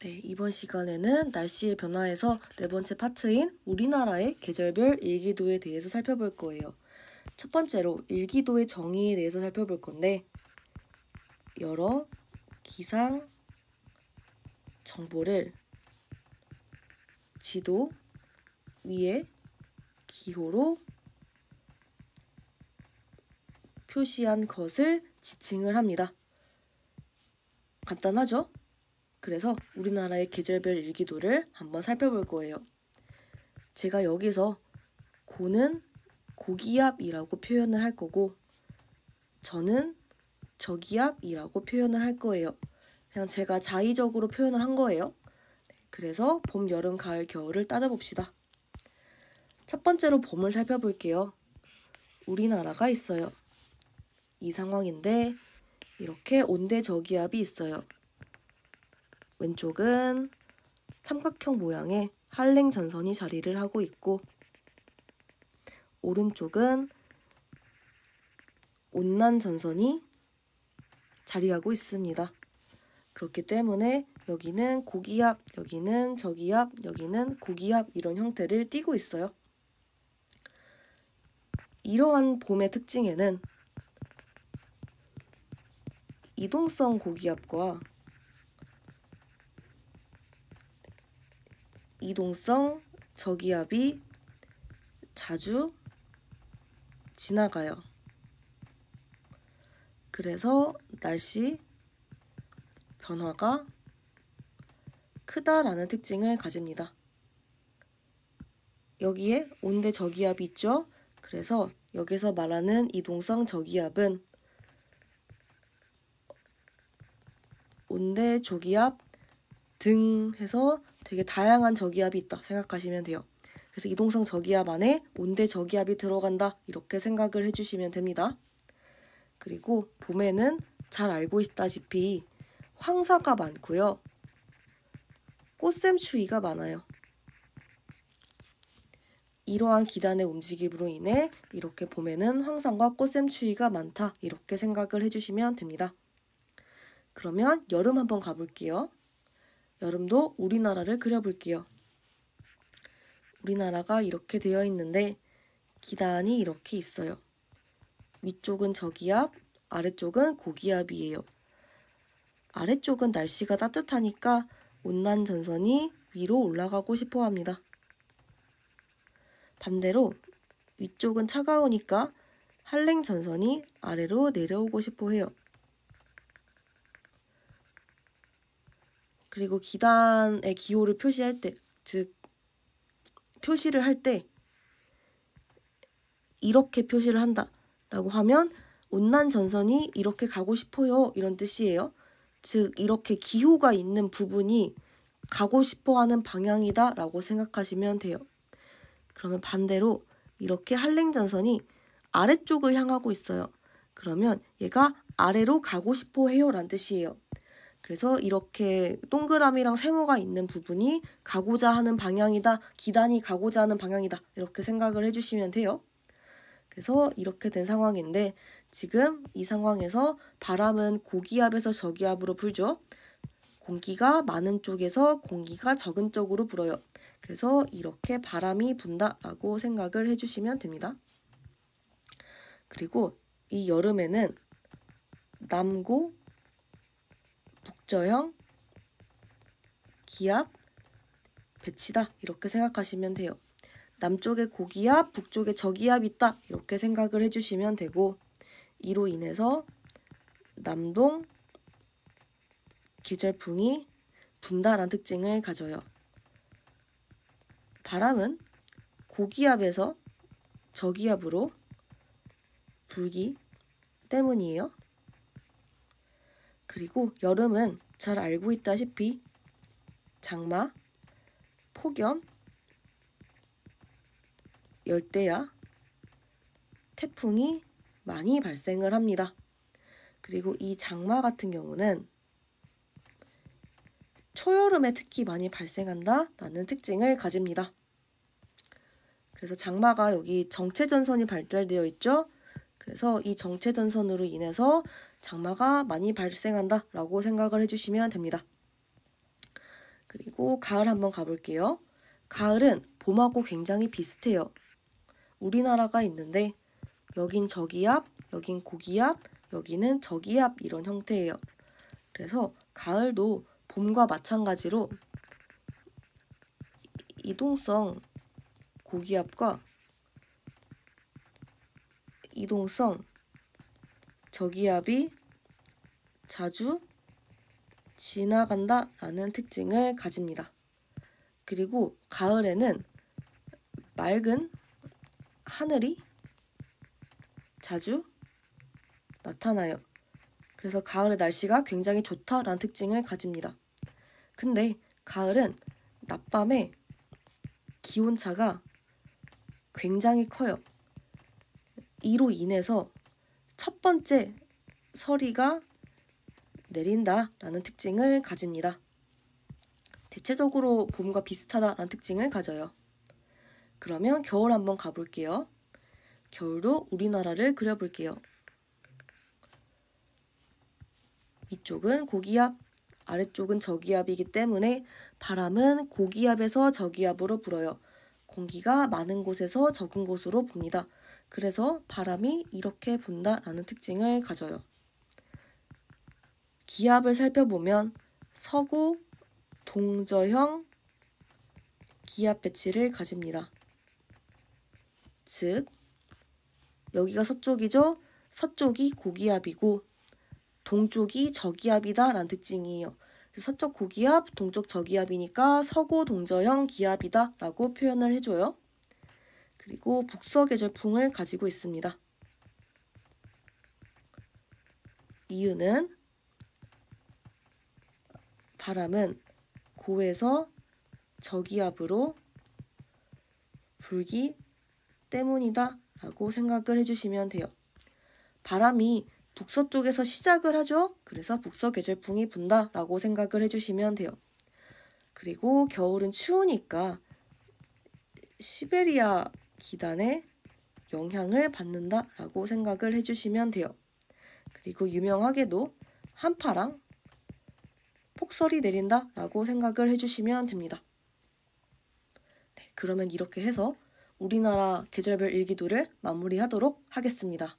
네, 이번 시간에는 날씨의 변화에서 네 번째 파트인 우리나라의 계절별 일기도에 대해서 살펴볼 거예요. 첫 번째로 일기도의 정의에 대해서 살펴볼 건데, 여러 기상 정보를 지도 위에 기호로 표시한 것을 지칭을 합니다. 간단하죠? 그래서 우리나라의 계절별 일기도를 한번 살펴볼 거예요. 제가 여기서 고는 고기압이라고 표현을 할 거고, 저는 저기압이라고 표현을 할 거예요. 그냥 제가 자의적으로 표현을 한 거예요. 그래서 봄, 여름, 가을, 겨울을 따져봅시다. 첫 번째로 봄을 살펴볼게요. 우리나라가 있어요. 이 상황인데 이렇게 온대 저기압이 있어요. 왼쪽은 삼각형 모양의 한랭 전선이 자리를 하고 있고, 오른쪽은 온난 전선이 자리하고 있습니다. 그렇기 때문에 여기는 고기압, 여기는 저기압, 여기는 고기압 이런 형태를 띠고 있어요. 이러한 봄의 특징에는 이동성 고기압과 이동성 저기압이 자주 지나가요. 그래서 날씨 변화가 크다라는 특징을 가집니다. 여기에 온대 저기압이 있죠? 그래서 여기서 말하는 이동성 저기압은 온대 저기압 등 해서 되게 다양한 저기압이 있다 생각하시면 돼요. 그래서 이동성 저기압 안에 온대 저기압이 들어간다 이렇게 생각을 해주시면 됩니다. 그리고 봄에는 잘 알고 있다시피 황사가 많고요. 꽃샘추위가 많아요. 이러한 기단의 움직임으로 인해 이렇게 봄에는 황사과 꽃샘추위가 많다 이렇게 생각을 해주시면 됩니다. 그러면 여름 한번 가볼게요. 여름도 우리나라를 그려볼게요. 우리나라가 이렇게 되어 있는데 기단이 이렇게 있어요. 위쪽은 저기압, 아래쪽은 고기압이에요. 아래쪽은 날씨가 따뜻하니까 온난 전선이 위로 올라가고 싶어 합니다. 반대로 위쪽은 차가우니까 한랭 전선이 아래로 내려오고 싶어 해요. 그리고 기단의 기호를 표시할 때, 즉 표시를 할 때 이렇게 표시를 한다라고 하면 온난 전선이 이렇게 가고 싶어요 이런 뜻이에요. 즉 이렇게 기호가 있는 부분이 가고 싶어하는 방향이다 라고 생각하시면 돼요. 그러면 반대로 이렇게 한랭 전선이 아래쪽을 향하고 있어요. 그러면 얘가 아래로 가고 싶어 해요 라는 뜻이에요. 그래서 이렇게 동그라미랑 세모가 있는 부분이 가고자 하는 방향이다, 기단이 가고자 하는 방향이다 이렇게 생각을 해주시면 돼요. 그래서 이렇게 된 상황인데 지금 이 상황에서 바람은 고기압에서 저기압으로 불죠. 공기가 많은 쪽에서 공기가 적은 쪽으로 불어요. 그래서 이렇게 바람이 분다라고 생각을 해주시면 됩니다. 그리고 이 여름에는 남고, 북저형, 기압, 배치다 이렇게 생각하시면 돼요. 남쪽에 고기압, 북쪽에 저기압이 있다 이렇게 생각을 해주시면 되고, 이로 인해서 남동 계절풍이 분다라는 특징을 가져요. 바람은 고기압에서 저기압으로 불기 때문이에요. 그리고 여름은 잘 알고 있다시피 장마, 폭염, 열대야, 태풍이 많이 발생을 합니다. 그리고 이 장마 같은 경우는 초여름에 특히 많이 발생한다라는 특징을 가집니다. 그래서 장마가 여기 정체전선이 발달되어 있죠. 그래서 이 정체전선으로 인해서 장마가 많이 발생한다라고 생각을 해주시면 됩니다. 그리고 가을 한번 가볼게요. 가을은 봄하고 굉장히 비슷해요. 우리나라가 있는데 여긴 저기압, 여긴 고기압, 여기는 저기압 이런 형태예요. 그래서 가을도 봄과 마찬가지로 이동성 고기압과 이동성 저기압이 자주 지나간다 라는 특징을 가집니다. 그리고 가을에는 맑은 하늘이 자주 나타나요. 그래서 가을의 날씨가 굉장히 좋다라는 특징을 가집니다. 근데 가을은 낮밤에 기온차가 굉장히 커요. 이로 인해서 첫 번째 서리가 내린다라는 특징을 가집니다. 대체적으로 봄과 비슷하다라는 특징을 가져요. 그러면 겨울 한번 가볼게요. 겨울도 우리나라를 그려볼게요. 위쪽은 고기압, 아래쪽은 저기압이기 때문에 바람은 고기압에서 저기압으로 불어요. 공기가 많은 곳에서 적은 곳으로 붑니다. 그래서 바람이 이렇게 분다라는 특징을 가져요. 기압을 살펴보면 서고 동저형 기압 배치를 가집니다. 즉 여기가 서쪽이죠. 서쪽이 고기압이고 동쪽이 저기압이다 라는 특징이에요. 서쪽 고기압, 동쪽 저기압이니까 서고 동저형 기압이다 라고 표현을 해줘요. 그리고 북서계절풍을 가지고 있습니다. 이유는 바람은 고에서 저기압으로 불기 때문이다 라고 생각을 해주시면 돼요. 바람이 북서쪽에서 시작을 하죠. 그래서 북서계절풍이 분다 라고 생각을 해주시면 돼요. 그리고 겨울은 추우니까 시베리아 기단의 영향을 받는다 라고 생각을 해주시면 돼요. 그리고 유명하게도 한파랑 폭설이 내린다 라고 생각을 해주시면 됩니다. 네, 그러면 이렇게 해서 우리나라 계절별 일기도를 마무리하도록 하겠습니다.